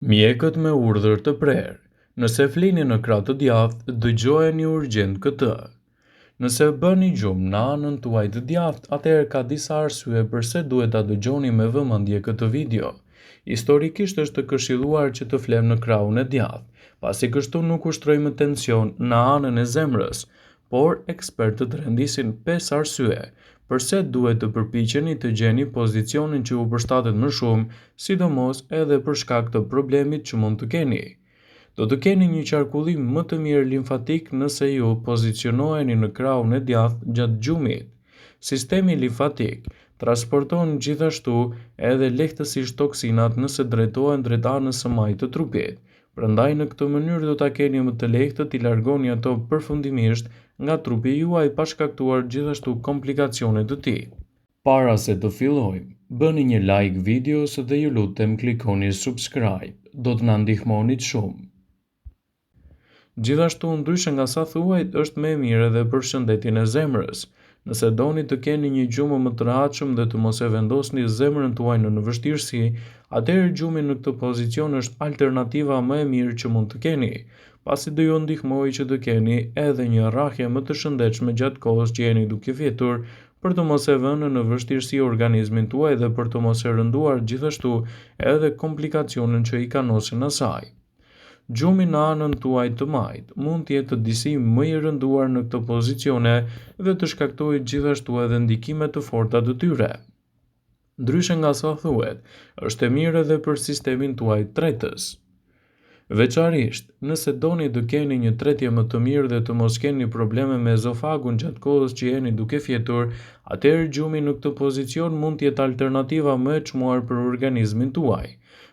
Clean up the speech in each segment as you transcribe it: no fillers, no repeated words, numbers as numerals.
Mjekët me urdhër të prerë. Nëse flini në krah të djathtë, dëgjojeni urgjent këtë. Nëse bëni gjumë në anën tuaj të djathtë, atëherë ka disa arsye pse duhet ta dëgjoni me vëmendje këtë video. Historikisht është të këshilluar që të flem në krahun e djathtë, pasi kështu nuk ushtrojmë tension në anën e zemrës, por ekspertët rendisin 5 arsye përse duhet të përpiqeni të gjeni pozicionin që u përshtatet më shumë, sidomos edhe për shkak të problemit që mund të keni. Do të keni një qarkullim më të mirë limfatik nëse ju pozicionoheni në krahun e djathtë gjatë gjumit. Sistemi limfatik transporton gjithashtu edhe lehtësisht toksinat nëse drejtohen drejt anës së majtë të trupit. Prandaj në këtë mënyrë do ta keni më të lehtë t'i largoni ato përfundimisht nga trupi juaj pa shkaktuar gjithashtu komplikacione të tij. Para se të fillojmë, bëni një like videos dhe ju lutem klikoni subscribe, do të na ndihmonit shumë. Gjithashtu, ndryshe nga sa thuajt, është më e mirë edhe për shëndetin e zemrës. Nëse doni të keni një gjumë më të rehatshëm dhe të mos e vendosni zemrën tuaj në vështirësi, atëherë gjumi në këtë pozicion është alternativa më e mirë që mund të keni, pasi do ju ndihmojë që të keni edhe një rrahje më të shëndetshme gjatë kohës që jeni duke fjetur, për të mos e vënë në vështirësi organizmin tuaj dhe për të mos e rënduar gjithashtu edhe komplikacionin që i kanosin asaj. Gjumi në anën tuaj të majtë mund të jetë disi më i rënduar në këtë pozicione dhe të shkaktojë gjithashtu edhe ndikime të forta të tyre. Ndryshe nga sa thuhet, është e mirë edhe për sistemin tuaj tretës. Veçarisht, nëse doni të keni një tretje më të mirë dhe të mos keni probleme me ezofagun gjatë kohës që jeni duke fjetur, atëherë gjumi në këtë pozicion mund të jetë alternativa më e çmuar për organizmin tuaj.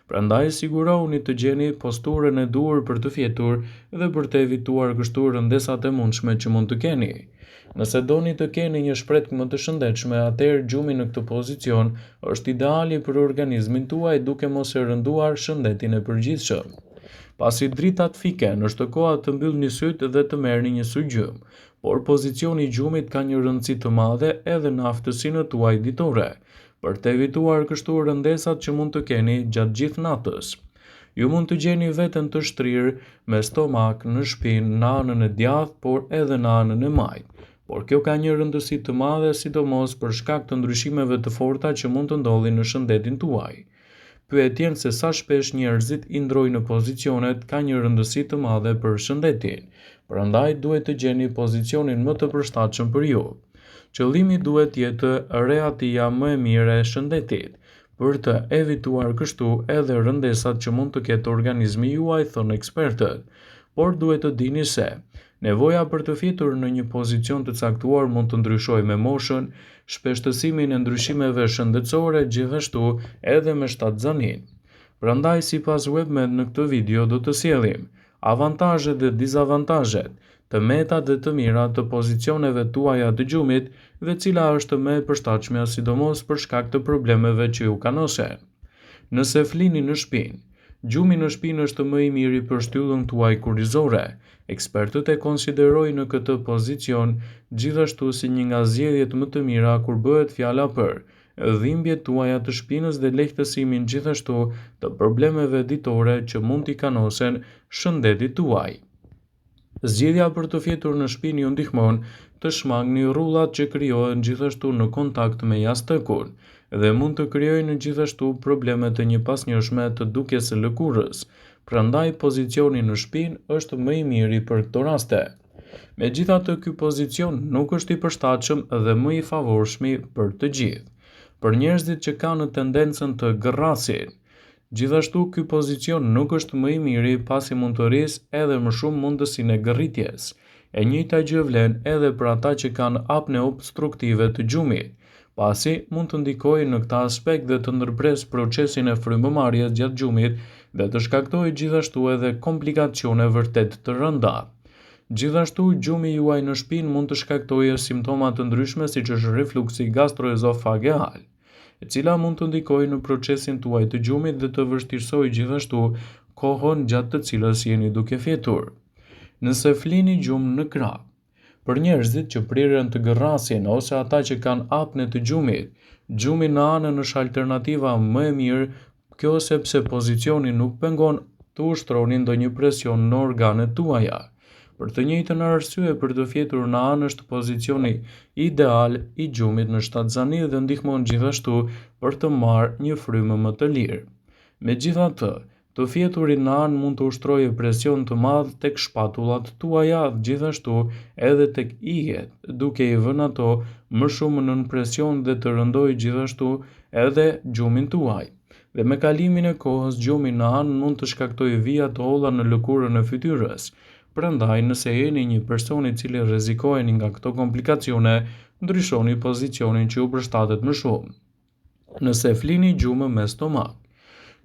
Prandaj sigurohuni të gjeni posturën e duhur për të fjetur dhe për të evituar kështu rëndesat e mundshme që mund të keni. Nëse doni të keni një shpretk më të shëndetshme, atëherë gjumi në këtë pozicion është ideali për organizmin tuaj duke mos e rënduar shëndetin e përgjithshëm. Pasi dritat fiken, është koha të mbyllni sytë dhe të merrni një sy gjumë, por pozicioni i gjumit ka një rëndësi të madhe edhe në aftësinë tuaj ditore, për të evituar kështu rëndesat që mund të keni gjatë gjithë natës. Ju mund të gjeni veten të shtrirë me stomak në shpinë në anën e djathtë, por edhe në anën e majtë, por kjo ka një rëndësi të madhe sidomos për shkak të ndryshimeve të forta që mund të ndodhin në shëndetin tuaj. Pyetjen se sa shpesh njerëzit i ndrojnë pozicionet ka një rëndësi të madhe për shëndetin, prandaj duhet të gjeni pozicionin më të përshtatshëm për ju. Qëllimi duhet jetë rehatia më e mirë e shëndetit, për të evituar kështu edhe rëndesat që mund të ketë organizmi juaj, thonë ekspertët. Por duhet të dini se nevoja për të fjetur në një pozicion të caktuar mund të ndryshojë me moshën, shpeshtësimin e ndryshimeve shëndetësore, gjithashtu edhe me shtatzanin. Prandaj sipas Webmed në këtë video do të sjellim avantazhet dhe dizavantazhet të meta dhe të mira të pozicioneve tuaja të gjumit dhe cila është më e përshtatshmja sidomos për shkak të problemeve që ju kanosen. Nëse flini në shpinë, gjumi në shpinë është më i miri për shtyllën tuaj kurrizore. Ekspertët e konsiderojnë në këtë pozicion gjithashtu si një nga zgjedhjet më të mira kur bëhet fjala për dhimbjet tuaja të shpinës dhe lehtësimin gjithashtu të problemeve ditore që mund t'i kanosen shëndetit tuaj. Zgjedhja për të fjetur në shpinë ju ndihmon të shmangni rrullat që krijohen gjithashtu në kontakt me jastëkun dhe mund të krijojnë gjithashtu probleme të njëpasnjëshme të dukjes së lëkurës. Prandaj pozicioni në shpinë është më i miri për këto raste. Megjithatë, ky pozicion nuk është i përshtatshëm dhe më i favorshëm për të gjithë. Për njerëzit që kanë tendencën të gërrasin, gjithashtu ky pozicion nuk është më i miri pasi mund të rrisë edhe më shumë mundësinë e gërritjes. E njëjta gjë vlen edhe për ata që kanë apne obstruktive të gjumit, pasi mund të ndikojë në këtë aspekt dhe të ndërpresë procesin e frymëmarrjes gjatë gjumit dhe të shkaktojë gjithashtu edhe komplikacione vërtet të rënda. Gjithashtu, gjumi juaj në shpinë mund të shkaktojë simptoma të ndryshme siç është refluksi gastroezofageal, e cila mund të ndikojë në procesin tuaj të gjumit dhe të vështirësojë gjithashtu kohën gjatë të cilës jeni duke fjetur. Nëse flini gjumë në krah, për njerëzit që prirën të gërrasin ose ata që kanë apne të gjumit, gjumi në anën është alternativa më e mirë Kjo sepse pozicioni nuk pengon të ushtroni ndonjë presion në organet tuaja. Për të njëjtën arsye, për të fjetur në anë është pozicioni ideal i gjumit në shtatzani dhe ndihmon gjithashtu për të marrë një frymë më të lirë. Megjithatë, të fjeturin në anë mund të ushtrojë presion të madh tek shpatullat tuaja, gjithashtu edhe tek ijet, duke i vënë ato më shumë nën presion dhe të rëndojë gjithashtu edhe gjumin tuaj. Dhe me kalimin e kohës, gjumi në anë mund të shkaktojë vija të holla në lëkurën e fytyrës. Prandaj, nëse jeni një person i cili rrezikoheni nga këto komplikacione, ndryshoni pozicionin që ju përshtatet më shumë. Nëse flini gjumë me stomak.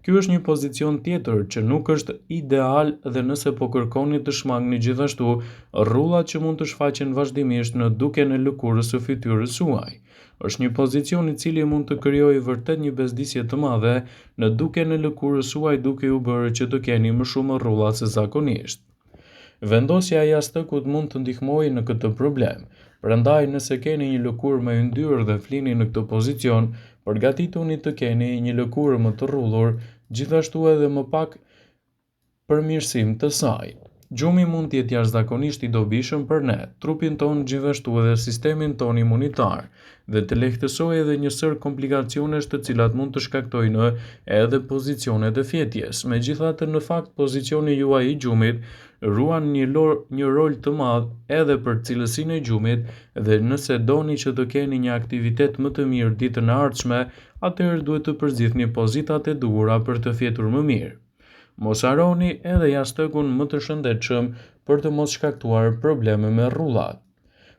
Ky është një pozicion tjetër që nuk është ideal dhe nëse po kërkoni të shmangni gjithashtu rrullat që mund të shfaqen vazhdimisht në duken e lëkurës së fytyrës suaj. Është një pozicion i cili mund të krijojë vërtet një bezdisje të madhe në duken e lëkurës suaj duke ju bërë që të keni më shumë rrulla se zakonisht. Vendosja e jastëkut mund të ndihmojë në këtë problem. Prandaj, nëse keni një lëkurë më yndyrë dhe flini në këtë pozicion, përgatituni të keni një lëkurë më të rrullur, gjithashtu edhe më pak përmirësim të saj. Gjumi mund të jetë jashtëzakonisht i dobishëm për ne, trupin ton, gjithashtu edhe sistemin ton imunitar, dhe të lehtësojë edhe një sër komplikacionesh të cilat mund të shkaktojnë edhe pozicionet e fjetjes. Megjithatë, në fakt, pozicioni juaj i gjumit ruan një rol të madh edhe për cilësinë e gjumit dhe nëse doni që të keni një aktivitet më të mirë ditën e ardhshme, atëherë duhet të përzgjidhni pozitat e duhura për të fjetur më mirë. Mos harroni edhe jastëkun më të shëndetshëm për të mos shkaktuar probleme me rrullat.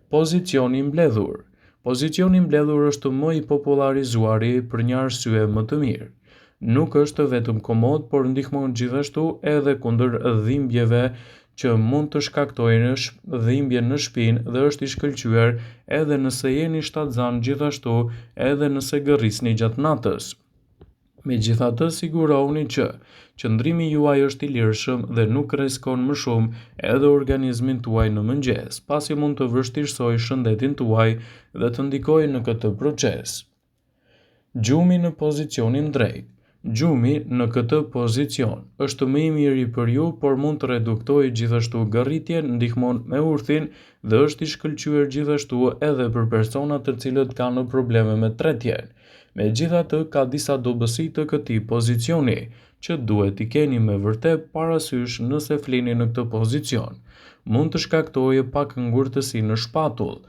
Pozicioni mbledhur. Pozicioni mbledhur është më i popularizuari për një arsye më të mirë. Nuk është vetëm komod, por ndihmon gjithashtu edhe kundër dhimbjeve që mund të shkaktojnë dhimbje në shpinë dhe është i shkëlqyer edhe nëse jeni shtatzan, gjithashtu edhe nëse gërrisni gjatë natës. Megjithatë, sigurohuni që qëndrimi juaj është i lirshëm dhe nuk rrezikon më shumë edhe organizmin tuaj në mëngjes, pasi mund të vështirësojë shëndetin tuaj dhe të ndikojë në këtë proces. Gjumi në pozicionin drejt. Gjumi në këtë pozicion është më i miri për ju, por mund të reduktojë gjithashtu garritjen, ndihmon me urthin dhe është i shkëlqyer gjithashtu edhe për personat të cilët kanë probleme me tretjen. Megjithatë, ka disa dobësi të këtij pozicioni që duhet t'i keni me vërtet parasysh nëse flini në këtë pozicion. Mund të shkaktojë pak ngurtësi në shpatull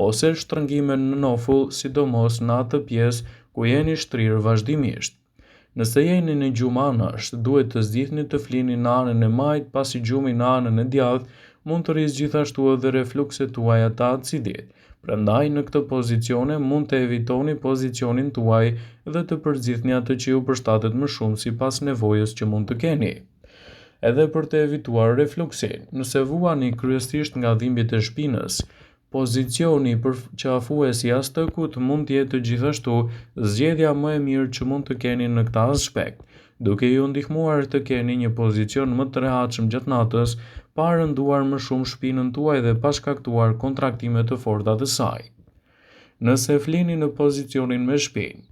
ose shtrëngime në nofull, sidomos në atë pjesë ku jeni shtrirë vazhdimisht. Nëse jeni në gjumë anash, duhet të zgjidhni të flini në anën e majt, pasi gjumi në anën e djathtë mund të rrisë gjithashtu edhe reflukset tuaja të acidit. Prandaj, në këtë pozicione mund të evitoni pozicionin tuaj dhe të përzgjidhni atë që ju përshtatet më shumë sipas nevojës që mund të keni. Edhe për të evituar refluksin, nëse vuani kryesisht nga dhimbjet e shpinës, pozicioni përqafues i jastëkut mund të jetë gjithashtu zgjedhja më e mirë që mund të keni në këtë aspekt, duke ju ndihmuar të keni një pozicion më të rehatshëm gjatë natës, pa rënduar më shumë shpinën tuaj dhe pa shkaktuar kontraktime të forta të saj. Nëse flini në pozicionin me shpinë,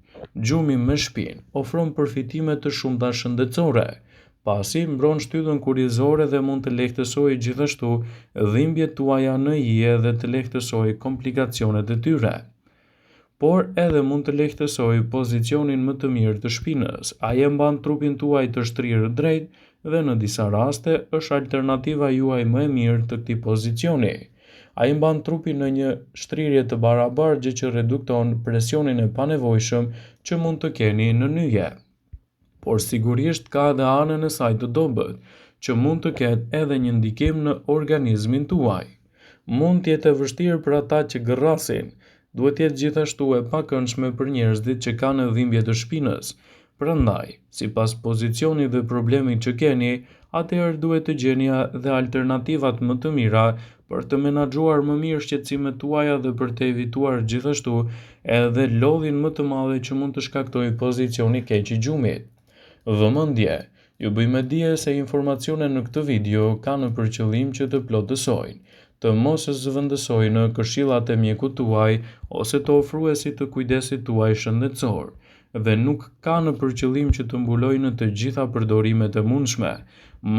gjumi me shpinë ofron përfitime të shumta shëndetësore, pasi mbron shtyllën kurrizore dhe mund të lehtësojë gjithashtu dhimbjet tuaja në hije dhe të lehtësojë komplikacionet e tyre. Por edhe mund të lehtësojë pozicionin më të mirë të shpinës. Ai e mban trupin tuaj të shtrirë drejt dhe në disa raste është alternativa juaj më e mirë të këtij pozicioni. Ai mban trupin në një shtrirje të barabartë, gjë që redukton presionin e panevojshëm që mund të keni në nyje. Por sigurisht ka edhe anën e saj të dobët, që mund të ketë edhe një ndikim në organizmin tuaj. Mund të jetë e vështirë për ata që gërrasin, duhet jetë gjithashtu e pakëndshme për njerëzit që kanë dhimbje të shpinës. Prandaj, sipas pozicionit dhe problemit që keni, atëherë duhet të gjeni dhe alternativat më të mira për të menaxhuar më mirë shqetësimet tuaja dhe për të evituar gjithashtu edhe lodhin më të madhe që mund të shkaktojë pozicioni keq i gjumit. Vëmendje, ju bëjmë dije se informacionet në këtë video kanë për qëllim që të plotësojnë, të mos zëvendësojnë këshillat e mjekut tuaj ose të ofruesit të kujdesit tuaj shëndetësor. dhe nuk ka në përqëllim që të mbulojnë të gjitha përdorimet e mundshme.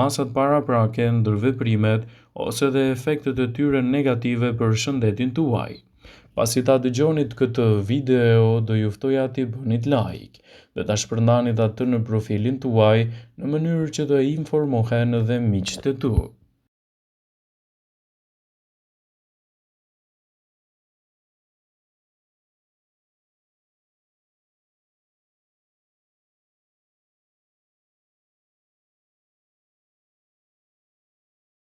Masat para pra kanë ndërveprimet ose dhe efektet e tyre negative për shëndetin tuaj. Pasi ta dëgjonit këtë video, do ju ftoja t'i bënit like dhe ta shpërndanit atë në profilin tuaj në mënyrë që të informohen edhe miqtë e tu.